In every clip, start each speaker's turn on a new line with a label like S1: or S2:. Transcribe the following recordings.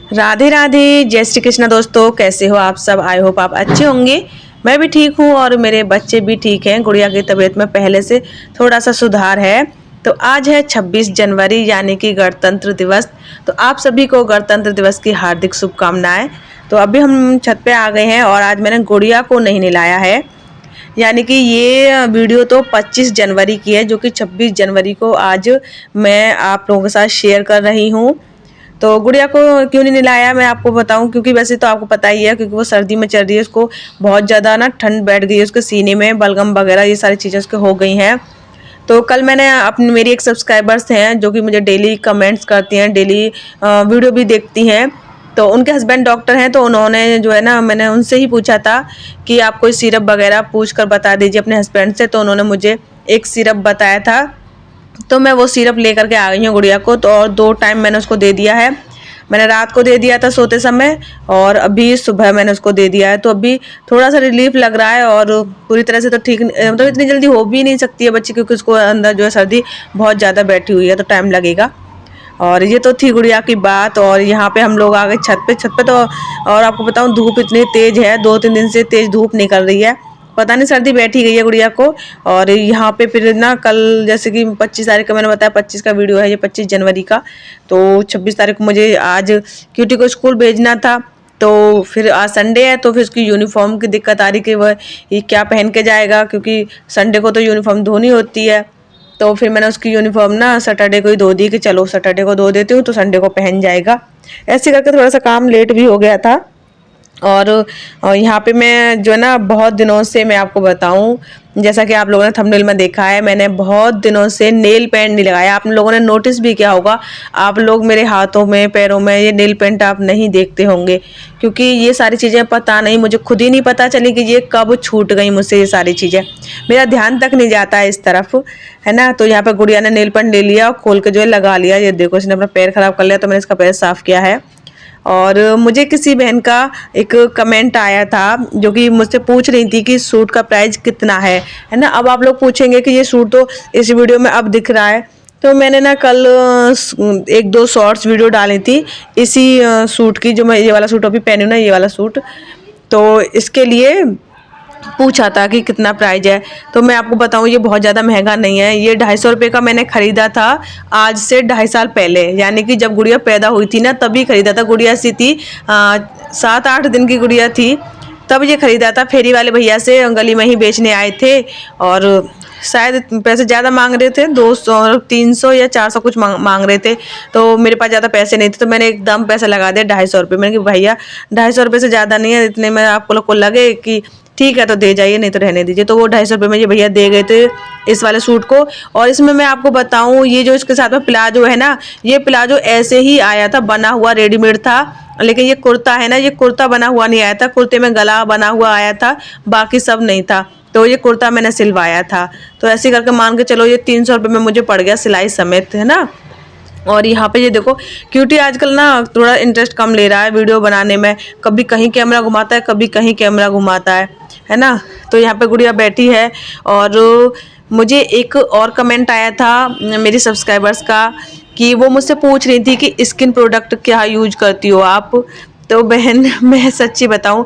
S1: राधे राधे, जय श्री कृष्ण दोस्तों। कैसे हो आप सब? आई होप आप अच्छे होंगे। मैं भी ठीक हूँ और मेरे बच्चे भी ठीक हैं। गुड़िया की तबीयत में पहले से थोड़ा सा सुधार है। तो आज है 26 जनवरी यानी कि गणतंत्र दिवस। तो आप सभी को गणतंत्र दिवस की हार्दिक शुभकामनाएं। तो अभी हम छत पे आ गए हैं और आज मैंने गुड़िया को नहीं नहलाया है। यानी कि ये वीडियो तो 25 जनवरी की है, जो कि 26 जनवरी को आज मैं आप लोगों के साथ शेयर कर रही हूँ। तो गुड़िया को क्यों नहीं नहलाया मैं आपको बताऊं, क्योंकि वैसे तो आपको पता ही है, क्योंकि वो सर्दी में चल रही है। उसको बहुत ज़्यादा ना ठंड बैठ गई है उसके सीने में, बलगम वगैरह ये सारी चीज़ें उसके हो गई हैं। तो कल मैंने अपनी मेरी एक सब्सक्राइबर्स हैं जो कि मुझे डेली कमेंट्स करती हैं, डेली वीडियो भी देखती हैं। तो उनके हस्बैंड डॉक्टर हैं, तो उन्होंने जो है ना, मैंने उनसे ही पूछा था कि आप कोई सिरप वगैरह पूछ कर बता दीजिए अपने हस्बैंड से। तो उन्होंने मुझे एक सिरप बताया था, तो मैं वो सिरप लेकर के आ गई हूँ गुड़िया को। तो और 2 टाइम मैंने उसको दे दिया है। मैंने रात को दे दिया था सोते समय, और अभी सुबह मैंने उसको दे दिया है। तो अभी थोड़ा सा रिलीफ लग रहा है, और पूरी तरह से तो ठीक मतलब इतनी जल्दी हो भी नहीं सकती है बच्ची, क्योंकि उसको अंदर जो है सर्दी बहुत ज़्यादा बैठी हुई है, तो टाइम लगेगा। और ये तो थी गुड़िया की बात। और यहाँ पे हम लोग आ गए छत पे तो, और आपको बताऊँ धूप इतनी तेज़ है, 2-3 दिन से तेज़ धूप निकल रही है। पता नहीं सर्दी बैठी गई है गुड़िया को। और यहाँ पे फिर ना कल, जैसे कि 25 तारीख का मैंने बताया, 25 का वीडियो है ये, 25 जनवरी का। तो 26 तारीख को मुझे आज क्यूटी को स्कूल भेजना था। तो फिर आज संडे है, तो फिर उसकी यूनिफॉर्म की दिक्कत आ रही कि वह ये क्या पहन के जाएगा, क्योंकि संडे को तो यूनिफॉर्म धोनी होती है। तो फिर मैंने उसकी यूनिफॉर्म ना सैटरडे को ही धो दी कि चलो सैटरडे को धो देती हूँ तो संडे को पहन जाएगा। ऐसे करके थोड़ा सा काम लेट भी हो गया था। और यहाँ पे मैं जो है ना, बहुत दिनों से मैं आपको बताऊं, जैसा कि आप लोगों ने थंबनेल में देखा है, मैंने बहुत दिनों से नेल पेंट नहीं लगाया। आप लोगों ने नोटिस भी किया होगा, आप लोग मेरे हाथों में पैरों में ये नेल पेंट आप नहीं देखते होंगे, क्योंकि ये सारी चीज़ें पता नहीं, मुझे खुद ही नहीं पता चली कि ये कब छूट गई मुझसे ये सारी चीज़ें। मेरा ध्यान तक नहीं जाता है इस तरफ, है ना। तो यहाँ पर गुड़िया ने नेल पेंट ले लिया और खोल के जो है लगा लिया। ये देखो, इसने अपना पैर खराब कर लिया, तो मैंने इसका पैर साफ किया है। और मुझे किसी बहन का एक कमेंट आया था जो कि मुझसे पूछ रही थी कि सूट का प्राइस कितना है ना। अब आप लोग पूछेंगे कि ये सूट तो इस वीडियो में अब दिख रहा है। तो मैंने ना कल 1-2 शॉर्ट्स वीडियो डाली थी इसी सूट की, जो मैं ये वाला सूट अभी पहनी हूँ ना, ये वाला सूट। तो इसके लिए पूछा था कि कितना प्राइस है। तो मैं आपको बताऊं, ये बहुत ज़्यादा महंगा नहीं है। ये 250 रुपये का मैंने ख़रीदा था आज से 2.5 साल पहले, यानी कि जब गुड़िया पैदा हुई थी ना तभी ख़रीदा था। गुड़िया सी थी 7-8 दिन की गुड़िया थी, तब ये ख़रीदा था। फेरी वाले भैया से गली में ही बेचने आए थे, और शायद पैसे ज़्यादा मांग रहे थे, 200 300 या 400 कुछ मांग रहे थे। तो मेरे पास ज़्यादा पैसे नहीं थे, तो मैंने एकदम पैसा लगा दिया 250 रुपये। मैंने कि भैया 250 रुपये से ज़्यादा नहीं है, इतने में आप लोग को लगे कि ठीक है तो दे जाइए, नहीं तो रहने दीजिए। तो वो 250 रुपये में ये भैया दे गए थे इस वाले सूट को। और इसमें मैं आपको बताऊं, ये जो इसके साथ में प्लाजो है ना, ये प्लाजो ऐसे ही आया था, बना हुआ रेडीमेड था। लेकिन ये कुर्ता है ना, ये कुर्ता बना हुआ नहीं आया था, कुर्ते में गला बना हुआ आया था, बाकी सब नहीं था। तो ये कुर्ता मैंने सिलवाया था। तो ऐसे करके मान के चलो ये 300 रुपये में मुझे पड़ गया सिलाई समेत, है ना। और यहाँ पे ये देखो, क्यूटी आजकल ना थोड़ा इंटरेस्ट कम ले रहा है वीडियो बनाने में। कभी कहीं कैमरा घुमाता है, कभी कहीं कैमरा घुमाता है ना। तो यहाँ पे गुड़िया बैठी है। और मुझे एक और कमेंट आया था मेरी सब्सक्राइबर्स का, कि वो मुझसे पूछ रही थी कि स्किन प्रोडक्ट क्या यूज करती हो आप। तो बहन मैं सच्ची बताऊँ,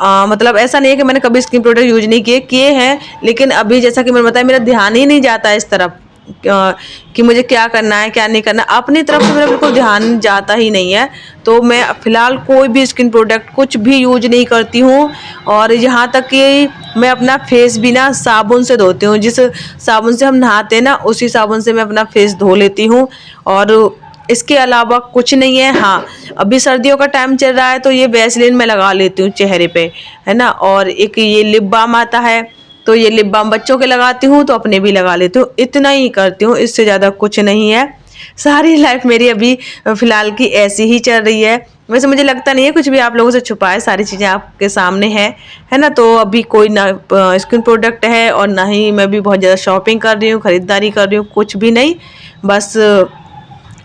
S1: मतलब ऐसा नहीं है कि मैंने कभी स्किन प्रोडक्ट यूज नहीं किए हैं, लेकिन अभी जैसा कि मैंने बताया, मेरा ध्यान ही नहीं जाता इस तरफ कि मुझे क्या करना है क्या नहीं करना। अपनी तरफ से मेरा बिल्कुल ध्यान जाता ही नहीं है। तो मैं फ़िलहाल कोई भी स्किन प्रोडक्ट कुछ भी यूज नहीं करती हूँ। और यहाँ तक कि मैं अपना फेस भी ना साबुन से धोती हूँ, जिस साबुन से हम नहाते हैं ना, उसी साबुन से मैं अपना फेस धो लेती हूँ। और इसके अलावा कुछ नहीं है। हाँ, अभी सर्दियों का टाइम चल रहा है, तो ये वैसलीन मैं लगा लेती हूँ चेहरे पे, है ना। और एक ये लिप बाम आता है, तो ये लिप बाम बच्चों के लगाती हूँ, तो अपने भी लगा लेती हूँ। इतना ही करती हूँ, इससे ज़्यादा कुछ नहीं है। सारी लाइफ मेरी अभी फ़िलहाल की ऐसी ही चल रही है। वैसे मुझे लगता नहीं है कुछ भी आप लोगों से छुपाए, सारी चीज़ें आपके सामने हैं, है ना। तो अभी कोई ना स्किन प्रोडक्ट है, और ना ही मैं भी बहुत ज़्यादा शॉपिंग कर रही हूँ, ख़रीदारी कर रही हूँ, कुछ भी नहीं। बस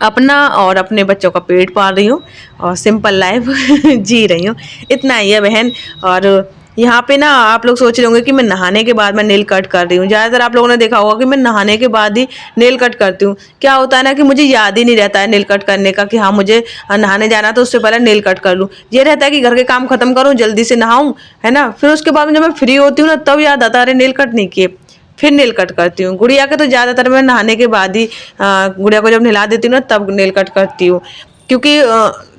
S1: अपना और अपने बच्चों का पेट पाल रही हूँ और सिंपल लाइफ जी रही हूँ। इतना ही है बहन। और यहाँ पे ना आप लोग सोच रहे होंगे कि मैं नहाने के बाद मैं नेल कट कर रही हूँ। ज़्यादातर आप लोगों ने देखा होगा कि मैं नहाने के बाद ही नेल कट करती हूँ। क्या होता है ना कि मुझे याद ही नहीं रहता है नेल कट करने का कि हाँ मुझे नहाने जाना तो उससे पहले नेल कट कर लूँ। ये रहता है कि घर के काम खत्म करूँ, जल्दी से नहाऊँ, है ना, फिर उसके बाद जब मैं फ्री होती हूँ ना तब याद आता है अरे नेल कट नहीं किए, फिर नेल कट करती हूँ। गुड़िया के तो ज़्यादातर मैं नहाने के बाद ही गुड़िया को जब नहला देती हूँ ना तब नेल कट करती हूँ। क्योंकि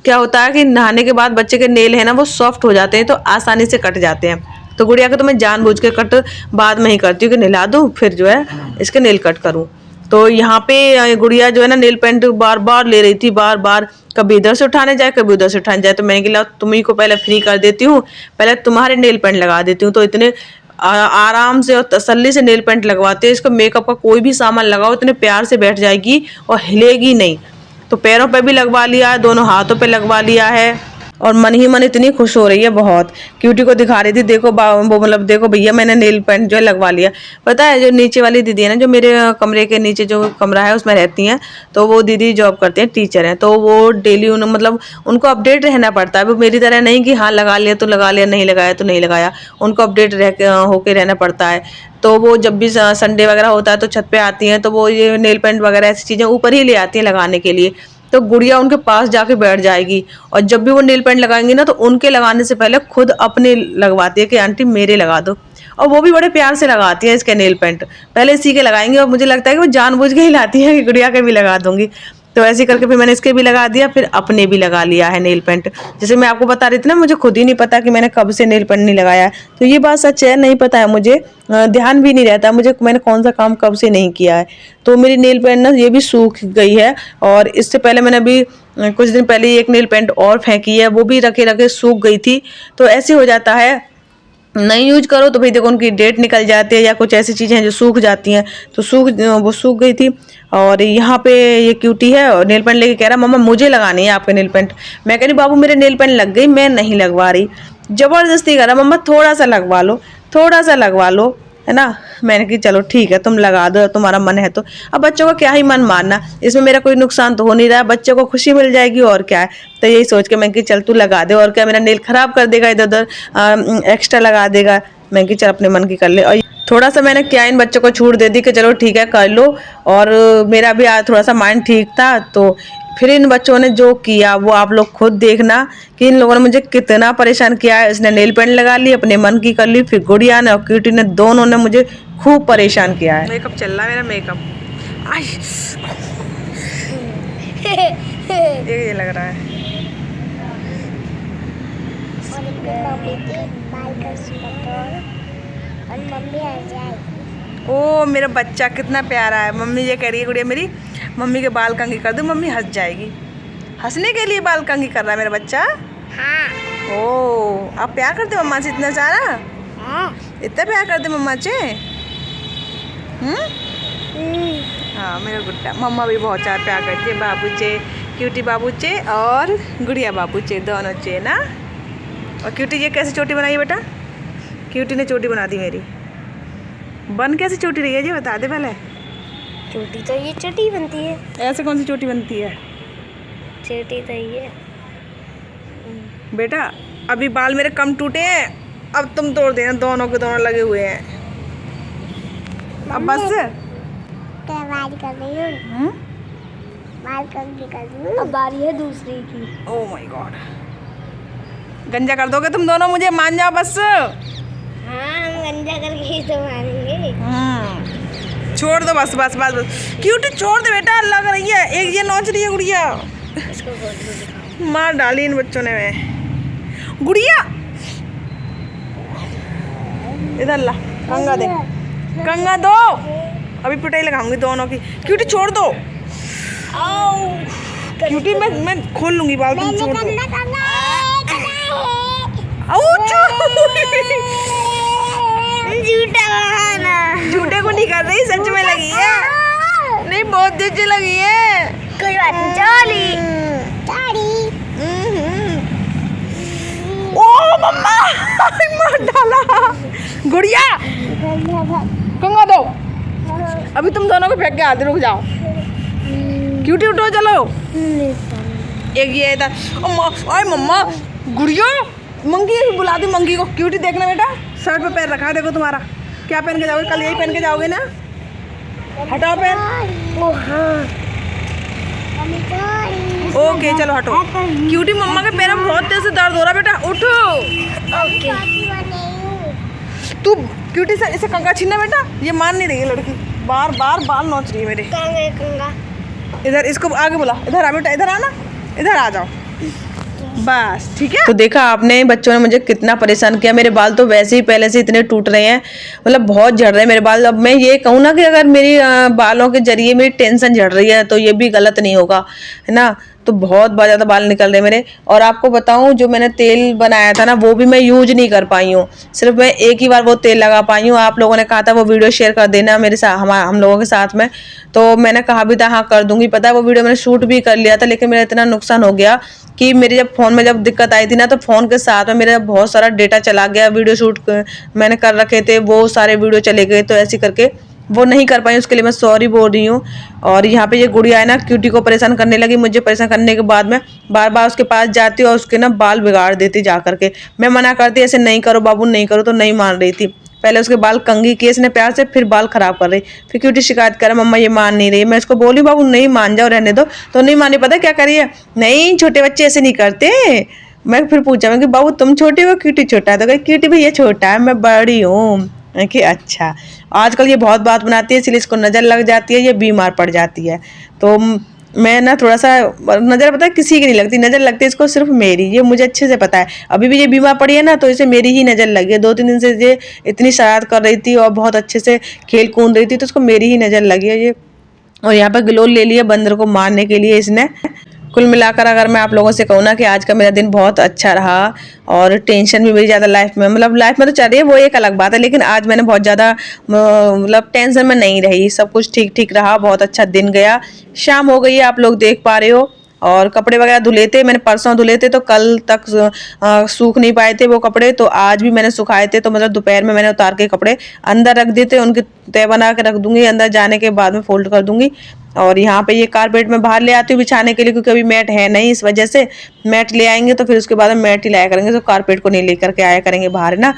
S1: क्या होता है कि नहाने के बाद बच्चे के नेल है ना वो सॉफ्ट हो जाते हैं तो आसानी से कट जाते हैं। तो गुड़िया के तो मैं जानबूझ के कट बाद में ही करती हूँ कि नहला दूँ फिर जो है इसके नेल कट करूँ। तो यहाँ पे गुड़िया जो है ना नेल पेंट बार बार ले रही थी, बार बार, कभी इधर से उठाने जाए कभी उधर से उठाने जाए। तो मैंने कहा तुम्ही को पहले फ्री कर देती हूँ, पहले तुम्हारे नेल पेंट लगा देती हूँ। तो इतने आराम से और तसल्ली से नेल पेंट लगवाते हैं। इसको मेकअप का कोई भी सामान लगाओ इतने प्यार से बैठ जाएगी और हिलेगी नहीं। तो पैरों पे भी लगवा लिया है, दोनों हाथों पे लगवा लिया है और मन ही मन इतनी खुश हो रही है बहुत। क्यूटी को दिखा रही थी, देखो वो मतलब देखो भैया मैंने नेल पेंट जो है लगवा लिया। पता है जो नीचे वाली दीदी है ना, जो मेरे कमरे के नीचे जो कमरा है उसमें रहती हैं, तो वो दीदी जॉब करते हैं, टीचर हैं। तो वो डेली मतलब उनको अपडेट रहना पड़ता है। वो मेरी तरह नहीं कि हाँ लगा लिया तो लगा लिया, नहीं लगाया तो नहीं लगाया। उनको अपडेट होके रहना पड़ता है। तो वो जब भी संडे वगैरह होता है तो छत पे आती हैं, तो वो ये नेल पेंट वगैरह ऐसी चीज़ें ऊपर ही ले आती हैं लगाने के लिए। तो गुड़िया उनके पास जाके बैठ जाएगी और जब भी वो नेल पेंट लगाएंगी ना तो उनके लगाने से पहले खुद अपने लगवाती है कि आंटी मेरे लगा दो। और वो भी बड़े प्यार से लगाती है इसके नेल पेंट, पहले इसी के लगाएंगे और मुझे लगता है कि वो जानबूझ के ही लाती है कि गुड़िया के भी लगा दूंगी। तो ऐसे करके फिर मैंने इसके भी लगा दिया, फिर अपने भी लगा लिया है नेल पेंट। जैसे मैं आपको बता रही थी ना, मुझे खुद ही नहीं पता कि मैंने कब से नेल पेंट नहीं लगाया है। तो ये बात सच है, नहीं पता है मुझे, ध्यान भी नहीं रहता मुझे मैंने कौन सा काम कब से नहीं किया है। तो मेरी नेल पेंट ना ये भी सूख गई है और इससे पहले मैंने अभी कुछ दिन पहले ही एक नेल पेंट और फेंकी है, वो भी रखे रखे सूख गई थी। तो ऐसे हो जाता है, नहीं यूज करो तो भाई देखो उनकी डेट निकल जाती है या कुछ ऐसी चीज़ें हैं जो सूख जाती हैं। तो वो सूख गई थी। और यहाँ पे ये क्यूटी है और नेल पेंट लेके कह रहा मम्मा मुझे लगानी है आपके नेल पेंट। मैं कह रही बाबू मेरे नेल पेंट लग गई, मैं नहीं लगवा रही। ज़बरदस्ती कर रहा मम्मा थोड़ा सा लगवा लो, थोड़ा सा लगवा लो, है ना। मैंने कहा चलो ठीक है तुम लगा दो, तुम्हारा मन है तो। अब बच्चों का क्या ही मन मारना, इसमें मेरा कोई नुकसान तो हो नहीं रहा है, बच्चों को खुशी मिल जाएगी और क्या है। तो यही सोच के मैं कि चल तू लगा दे, और क्या मेरा नेल खराब कर देगा, इधर उधर एक्स्ट्रा लगा देगा। मैं कि चल अपने मन की कर ले। और थोड़ा सा मैंने क्या इन बच्चों को छूट दे दी कि चलो ठीक है कर लो। और मेरा भी आज थोड़ा सा माइंड ठीक था। तो फिर इन बच्चों ने जो किया वो आप लोग खुद देखना कि इन लोगों ने मुझे कितना परेशान किया है। इसने नेल पेंट लगा ली, अपने मन की कर ली, फिर गुड़िया ने और क्यूटी ने, दोनों ने मुझे खूब परेशान किया है। मेकअप चल रहा है मेरा, मेकअप ये लग रहा है। ओ मेरा बच्चा कितना प्यारा है। मम्मी ये कह रही है गुड़िया मेरी मम्मी के बाल कंघी कर दो, मम्मी हंस जाएगी। हंसने के लिए बाल कंघी कर रहा है मेरा बच्चा।
S2: हाँ।
S1: ओ आप प्यार करते मम्मा से इतना सारा?
S2: हाँ।
S1: इतना प्यार करते मम्मा से? हाँ मेरा गुड्डा। मम्मा भी बहुत चार प्यार करती है बाबू से, क्यूटी बाबू से और गुड़िया बाबू से, दोनों से ना। और क्यूटी ये कैसे चोटी बनाई बेटा? क्यूटी ने चोटी बना दी मेरी। बन कैसे चोटी रही है जी बता दे पहले।
S2: चोटी तो ये चोटी बनती है।
S1: ऐसे कौन सी चोटी बनती है?
S2: चोटी तो ये
S1: बेटा अभी बाल मेरे कम टूटे हैं, अब तुम तोड़ देना, दोनों के दोनों लगे हुए हैं। अब बस
S2: बाल कर रही हूँ, बाल कर रही हूँ। अब बारी है दूसरी की।
S1: ओह माय गॉड, गंजा कर दोगे तुम दोनों, मुझे मान जाओ बस।
S2: हाँ हम गंजा करके ही तो मारेंगे।
S1: छोड़ दो बस बस बस बस। क्यूटी छोड़ दे बेटा, लग रही है। एक ये नोच रही है गुड़िया,
S2: इसको
S1: मार डाली इन बच्चों ने। मैं गुड़िया इधर ला, कंगा दे, कंगा दो, अभी पिटाई लगाऊंगी दोनों की। क्यूटी छोड़ दो। क्यूटी मैं खोल लूंगी बाल, तुम छोड़ दो।
S2: झूठा बहाना।
S1: झूठे को नहीं कर रही, सच में लगी है। नहीं बहुत देर से लगी है।
S2: कोई बात नहीं, चली चली।
S1: ओ मम्मा मार डाला। गुड़िया कंगा दो, अभी तुम दोनों को फेंक के आते, रुक जाओ। क्यूटी उठो चलो। एक ये था, मम्मा गुड़िया मंगी बुला दी मंगी को। क्यूटी देखना बेटा, शर्ट पे पैर रखा है देखो तुम्हारा। क्या पहन के जाओगे? कल यही पहन के जाओगे ना? हटाओ पैर। ओके चलो हटो। क्यूटी मम्मा के पैर में बहुत तेज से दर्द हो रहा बेटा, उठो। तू क्यूटी से इसे कंगा छीनना बेटा, ये मान नहीं रही है लड़की, बार बार बाल नोच रही है मेरे। इधर इसको आगे बुला, इधर आ बेटा, इधर आना, इधर आ जाओ बस, ठीक है। तो देखा आपने बच्चों ने मुझे कितना परेशान किया। मेरे बाल तो वैसे ही पहले से इतने टूट रहे हैं, मतलब बहुत झड़ रहे हैं मेरे बाल। अब मैं ये कहूँ ना कि अगर मेरी बालों के जरिए मेरी टेंशन झड़ रही है तो ये भी गलत नहीं होगा, है ना। तो बहुत ज़्यादा बाल निकल रहे हैं मेरे। और आपको बताऊं, जो मैंने तेल बनाया था ना वो भी मैं यूज नहीं कर पाई हूँ, सिर्फ मैं एक ही बार वो तेल लगा पाई हूँ। आप लोगों ने कहा था वो वीडियो शेयर कर देना मेरे साथ, हम लोगों के साथ में, तो मैंने कहा भी था हाँ कर दूंगी। पता है वो वीडियो मैंने शूट भी कर लिया था, लेकिन मेरा इतना नुकसान हो गया कि मेरे जब फ़ोन में जब दिक्कत आई थी ना, तो फ़ोन के साथ में मेरा बहुत सारा डेटा चला गया। वीडियो शूट मैंने कर रखे थे, वो सारे वीडियो चले गए, तो ऐसे करके वो नहीं कर पाई। उसके लिए मैं सॉरी बोल रही हूँ। और यहाँ पे ये गुड़िया है ना, क्यूटी को परेशान करने लगी। मुझे परेशान करने के बाद में बार बार उसके पास जाती और उसके ना बाल बिगाड़ देती जा करके। मैं मना करती ऐसे नहीं करो बाबू, नहीं करो, तो नहीं मान रही थी। पहले उसके बाल कंघी किए इसने प्यार से, फिर बाल खराब कर रही। फिर क्यूटी शिकायत करे मम्मा ये मान नहीं रही। मैं इसको बोली बाबू नहीं मान जाओ, रहने दो, तो नहीं मानी। पता क्या करिए, नहीं छोटे बच्चे ऐसे नहीं करते। मैं फिर पूछा मैं कि बाबू तुम छोटे हो, क्यूटी छोटा है? तो कही क्यूटी भैया छोटा है, मैं बड़ी हूँ। कि अच्छा, आजकल ये बहुत बात बनाती है, इसलिए इसको नज़र लग जाती है, ये बीमार पड़ जाती है। तो मैं ना थोड़ा सा नज़र, पता है किसी की नहीं लगती, नज़र लगती है इसको सिर्फ मेरी, ये मुझे अच्छे से पता है। अभी भी ये बीमार पड़ी है ना, तो इसे मेरी ही नज़र लगी है। 2-3 दिन से ये इतनी शरारत कर रही थी और बहुत अच्छे से खेल कूद रही थी, तो इसको मेरी ही नज़र लगी है ये। और यहाँ पर ग्लोल ले लिया बंदर को मारने के लिए इसने। कुल मिलाकर अगर मैं आप लोगों से कहूँ ना कि आज का मेरा दिन बहुत अच्छा रहा, और टेंशन भी मेरी ज़्यादा लाइफ में, मतलब लाइफ में तो चल रही है वो एक अलग बात है, लेकिन आज मैंने बहुत ज़्यादा मतलब टेंशन में नहीं रही, सब कुछ ठीक ठीक रहा, बहुत अच्छा दिन गया। शाम हो गई है, आप लोग देख पा रहे हो। और कपड़े वगैरह धुले थे मैंने, परसों धुले थे, तो कल तक सूख नहीं पाए थे वो कपड़े, तो आज भी मैंने सुखाए थे। तो मतलब दोपहर में मैंने उतार के कपड़े अंदर रख दिए थे, उनकी तय बना के रख दूंगी, अंदर जाने के बाद में फोल्ड कर दूंगी। और यहाँ पे ये कारपेट में बाहर ले आती हूँ बिछाने के लिए, क्योंकि अभी मैट है नहीं, इस वजह से। मैट ले आएंगे तो फिर उसके बाद में मैट ही लाया करेंगे, तो कारपेट को नहीं लेकर के आया करेंगे बाहर, है ना।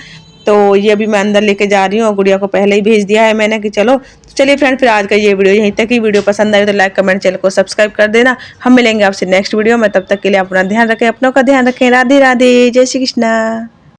S1: तो ये अभी मैं अंदर लेके जा रही हूँ, और गुड़िया को पहले ही भेज दिया है मैंने कि चलो। चलिए फ्रेंड, फिर आज का ये वीडियो यहीं तक ही। वीडियो पसंद आई तो लाइक कमेंट चैनल को सब्सक्राइब कर देना। हम मिलेंगे आपसे नेक्स्ट वीडियो में, तब तक के लिए अपना ध्यान रखें, अपनों का ध्यान रखें। राधे राधे, जय श्री कृष्णा।